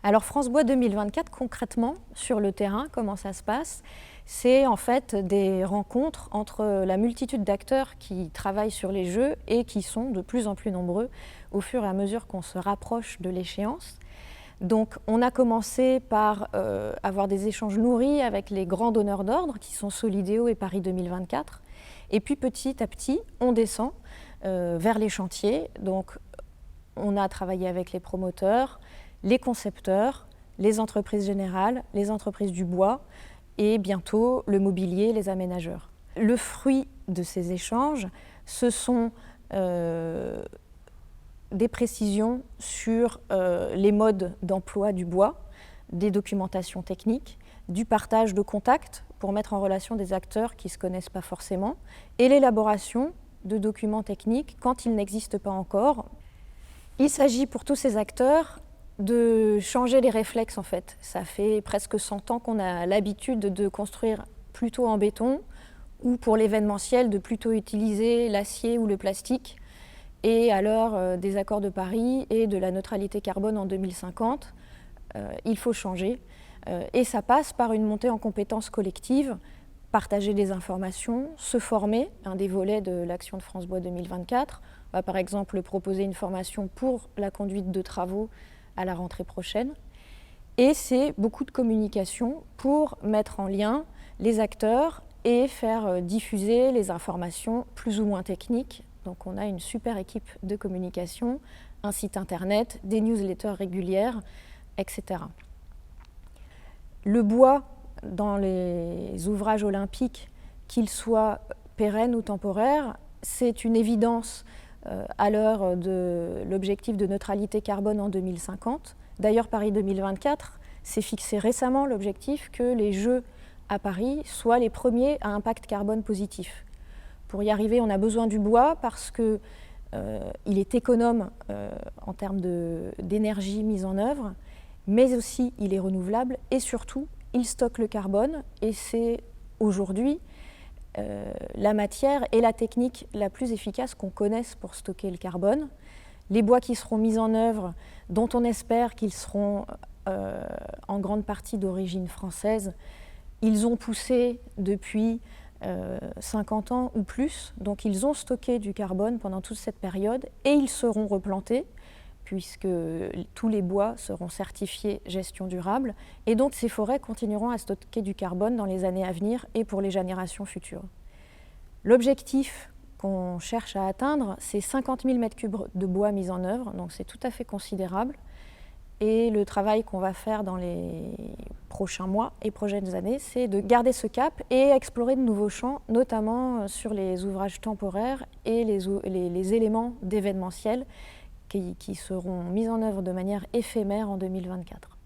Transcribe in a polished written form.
Alors France Bois 2024, concrètement, sur le terrain, comment ça se passe? C'est en fait des rencontres entre la multitude d'acteurs qui travaillent sur les jeux et qui sont de plus en plus nombreux au fur et à mesure qu'on se rapproche de l'échéance. Donc on a commencé par avoir des échanges nourris avec les grands donneurs d'ordre qui sont Solideo et Paris 2024. Et puis petit à petit, on descend vers les chantiers. Donc on a travaillé avec les promoteurs, les concepteurs, les entreprises générales, les entreprises du bois et bientôt le mobilier, les aménageurs. Le fruit de ces échanges, ce sont des précisions sur les modes d'emploi du bois, des documentations techniques, du partage de contacts pour mettre en relation des acteurs qui ne se connaissent pas forcément, et l'élaboration de documents techniques quand ils n'existent pas encore. Il s'agit pour tous ces acteurs de changer les réflexes en fait. Ça fait presque 100 ans qu'on a l'habitude de construire plutôt en béton ou pour l'événementiel de plutôt utiliser l'acier ou le plastique. Et à l'heure des accords de Paris et de la neutralité carbone en 2050, il faut changer. Et ça passe par une montée en compétences collectives, partager des informations, se former, un des volets de l'action de France Bois 2024. On va par exemple proposer une formation pour la conduite de travaux à la rentrée prochaine. Et c'est beaucoup de communication pour mettre en lien les acteurs et faire diffuser les informations plus ou moins techniques. Donc on a une super équipe de communication, un site internet, des newsletters régulières, etc. Le bois dans les ouvrages olympiques, qu'ils soient pérennes ou temporaires, c'est une évidence à l'heure de l'objectif de neutralité carbone en 2050. D'ailleurs, Paris 2024 s'est fixé récemment l'objectif que les Jeux à Paris soient les premiers à impact carbone positif. Pour y arriver, on a besoin du bois parce qu'il est économe en termes d'énergie mise en œuvre, mais aussi il est renouvelable et surtout, il stocke le carbone et c'est aujourd'hui la matière et la technique la plus efficace qu'on connaisse pour stocker le carbone. Les bois qui seront mis en œuvre, dont on espère qu'ils seront en grande partie d'origine française, ils ont poussé depuis 50 ans ou plus, donc ils ont stocké du carbone pendant toute cette période et ils seront replantés puisque tous les bois seront certifiés gestion durable et donc ces forêts continueront à stocker du carbone dans les années à venir et pour les générations futures. L'objectif qu'on cherche à atteindre, c'est 50 000 m3 de bois mis en œuvre, donc c'est tout à fait considérable. Et le travail qu'on va faire dans les prochains mois et prochaines années, c'est de garder ce cap et explorer de nouveaux champs, notamment sur les ouvrages temporaires et les éléments d'événementiel qui seront mis en œuvre de manière éphémère en 2024.